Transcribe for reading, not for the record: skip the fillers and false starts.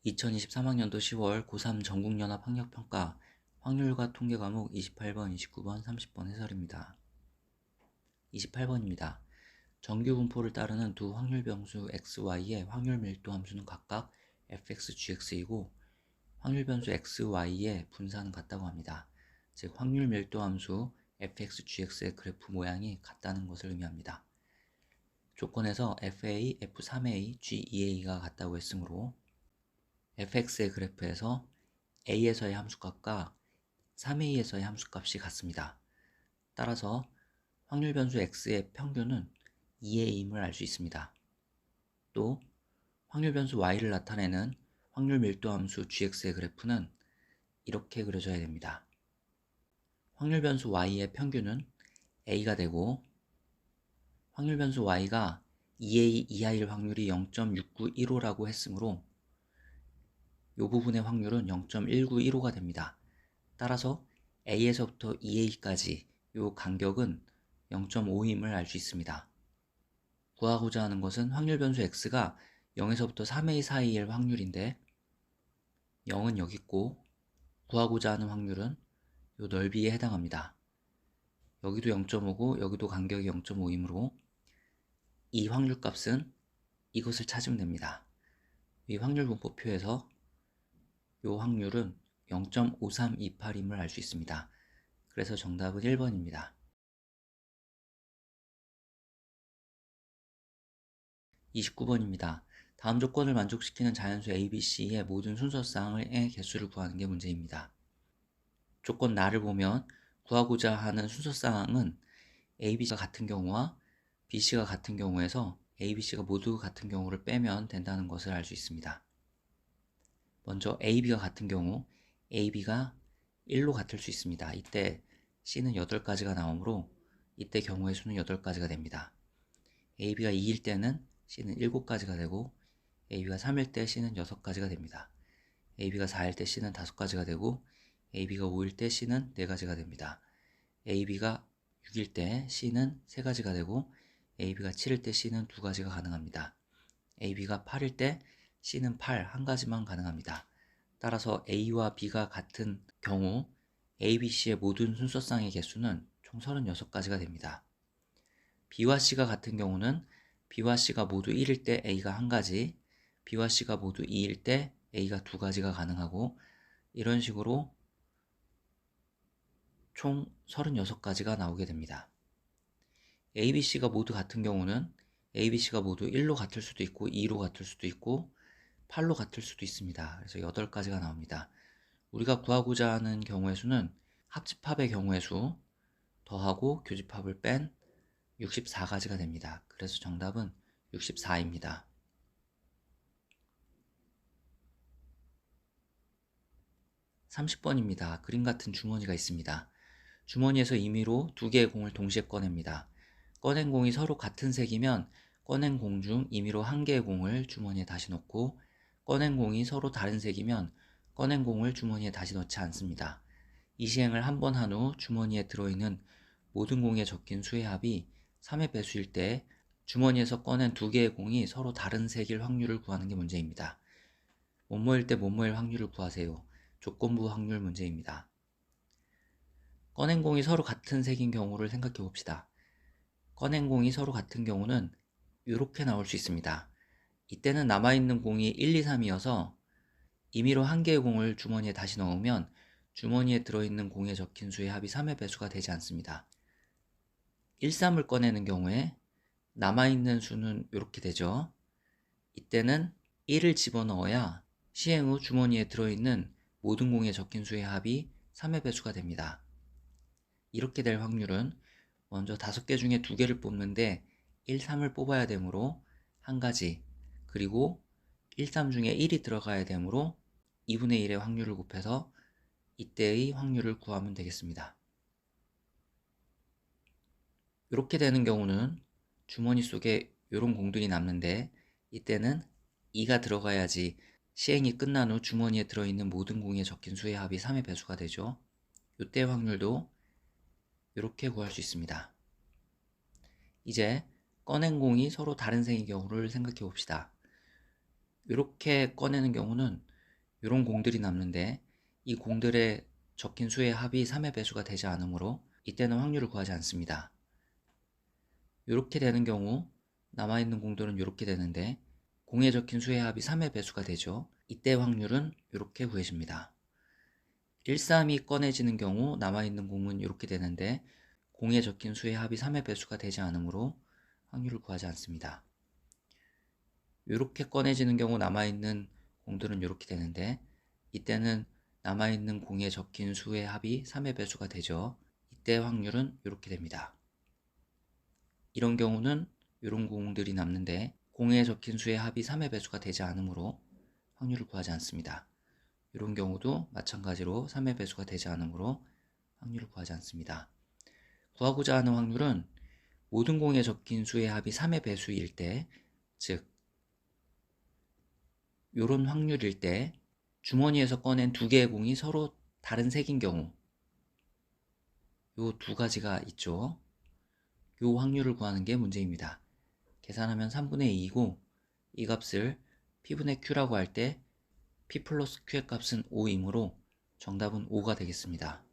2023학년도 10월 고3 전국연합 학력평가 확률과 통계 과목 28번, 29번, 30번 해설입니다. 28번입니다. 정규 분포를 따르는 두 확률 변수 x, y의 확률 밀도 함수는 각각 fx, gx이고 확률 변수 x, y의 분사는 같다고 합니다. 즉 확률 밀도 함수 fx, gx의 그래프 모양이 같다는 것을 의미합니다. 조건에서 fa, f3a, g2a가 같다고 했으므로 fx의 그래프에서 a에서의 함수값과 3a에서의 함수값이 같습니다. 따라서 확률 변수 x의 평균은 2a임을 알 수 있습니다. 또 확률 변수 y를 나타내는 확률 밀도 함수 gx의 그래프는 이렇게 그려져야 됩니다. 확률 변수 y의 평균은 a가 되고 확률 변수 y가 2a 이하일 확률이 0.6915라고 했으므로 이 부분의 확률은 0.1915가 됩니다. 따라서 a에서부터 2a까지 이 간격은 0.5임을 알 수 있습니다. 구하고자 하는 것은 확률 변수 x가 0에서부터 3a 사이의 확률인데 0은 여기 있고 구하고자 하는 확률은 이 넓이에 해당합니다. 여기도 0.5고 여기도 간격이 0.5이므로 이 확률값은 이것을 찾으면 됩니다. 이 확률 분포표에서 이 확률은 0.5328임을 알 수 있습니다. 그래서 정답은 1번입니다. 29번입니다. 다음 조건을 만족시키는 자연수 ABC의 모든 순서쌍의 개수를 구하는 게 문제입니다. 조건 나를 보면 구하고자 하는 순서쌍은 ABC가 같은 경우와 BC가 같은 경우에서 ABC가 모두 같은 경우를 빼면 된다는 것을 알 수 있습니다. 먼저 AB가 같은 경우 AB가 1로 같을 수 있습니다. 이때 C는 8가지가 나오므로 이때 경우의 수는 8가지가 됩니다. AB가 2일 때는 C는 7가지가 되고 AB가 3일 때 C는 6가지가 됩니다. AB가 4일 때 C는 5가지가 되고 AB가 5일 때 C는 4가지가 됩니다. AB가 6일 때 C는 3가지가 되고 AB가 7일 때 C는 2가지가 가능합니다. AB가 8일 때 C는 8, 한 가지만 가능합니다. 따라서 A와 B가 같은 경우 A, B, C의 모든 순서쌍의 개수는 총 36가지가 됩니다. B와 C가 같은 경우는 B와 C가 모두 1일 때 A가 한 가지, B와 C가 모두 2일 때 A가 2가지가 가능하고 이런 식으로 총 36가지가 나오게 됩니다. A, B, C가 모두 같은 경우는 A, B, C가 모두 1로 같을 수도 있고 2로 같을 수도 있고 8로 같을 수도 있습니다. 그래서 8가지가 나옵니다. 우리가 구하고자 하는 경우의 수는 합집합의 경우의 수 더하고 교집합을 뺀 64가지가 됩니다. 그래서 정답은 64입니다. 30번입니다. 그림 같은 주머니가 있습니다. 주머니에서 임의로 2개의 공을 동시에 꺼냅니다. 꺼낸 공이 서로 같은 색이면 꺼낸 공 중 임의로 1개의 공을 주머니에 다시 넣고 꺼낸 공이 서로 다른 색이면 꺼낸 공을 주머니에 다시 넣지 않습니다. 이 시행을 한 번 한 후 주머니에 들어있는 모든 공에 적힌 수의 합이 3의 배수일 때 주머니에서 꺼낸 2개의 공이 서로 다른 색일 확률을 구하는 게 문제입니다. 뭐뭐일 때 뭐뭐일 확률을 구하세요. 조건부 확률 문제입니다. 꺼낸 공이 서로 같은 색인 경우를 생각해 봅시다. 꺼낸 공이 서로 같은 경우는 이렇게 나올 수 있습니다. 이때는 남아있는 공이 1, 2, 3이어서 임의로 1개의 공을 주머니에 다시 넣으면 주머니에 들어있는 공에 적힌 수의 합이 3의 배수가 되지 않습니다. 1, 3을 꺼내는 경우에 남아있는 수는 이렇게 되죠. 이때는 1을 집어넣어야 시행 후 주머니에 들어있는 모든 공에 적힌 수의 합이 3의 배수가 됩니다. 이렇게 될 확률은 먼저 5개 중에 2개를 뽑는데 1, 3을 뽑아야 되므로 1가지, 그리고 1, 3 중에 1이 들어가야 되므로 2분의 1의 확률을 곱해서 이때의 확률을 구하면 되겠습니다. 이렇게 되는 경우는 주머니 속에 이런 공들이 남는데 이때는 2가 들어가야지 시행이 끝난 후 주머니에 들어있는 모든 공에 적힌 수의 합이 3의 배수가 되죠. 이때의 확률도 이렇게 구할 수 있습니다. 이제 꺼낸 공이 서로 다른 색의 경우를 생각해 봅시다. 이렇게 꺼내는 경우는 이런 공들이 남는데 이 공들의 적힌 수의 합이 3의 배수가 되지 않으므로 이때는 확률을 구하지 않습니다. 이렇게 되는 경우 남아있는 공들은 이렇게 되는데 공에 적힌 수의 합이 3의 배수가 되죠. 이때 확률은 이렇게 구해집니다. 1, 3이 꺼내지는 경우 남아있는 공은 이렇게 되는데 공에 적힌 수의 합이 3의 배수가 되지 않으므로 확률을 구하지 않습니다. 이렇게 꺼내지는 경우 남아있는 공들은 이렇게 되는데 이때는 남아있는 공에 적힌 수의 합이 3의 배수가 되죠. 이때 확률은 이렇게 됩니다. 이런 경우는 이런 공들이 남는데 공에 적힌 수의 합이 3의 배수가 되지 않으므로 확률을 구하지 않습니다. 이런 경우도 마찬가지로 3의 배수가 되지 않으므로 확률을 구하지 않습니다. 구하고자 하는 확률은 모든 공에 적힌 수의 합이 3의 배수일 때, 즉 이런 확률일 때 주머니에서 꺼낸 두 개의 공이 서로 다른 색인 경우 요 두 가지가 있죠. 요 확률을 구하는 게 문제입니다. 계산하면 3분의 2이고 이 값을 P분의 Q라고 할 때 P 플러스 Q의 값은 5이므로 정답은 5가 되겠습니다.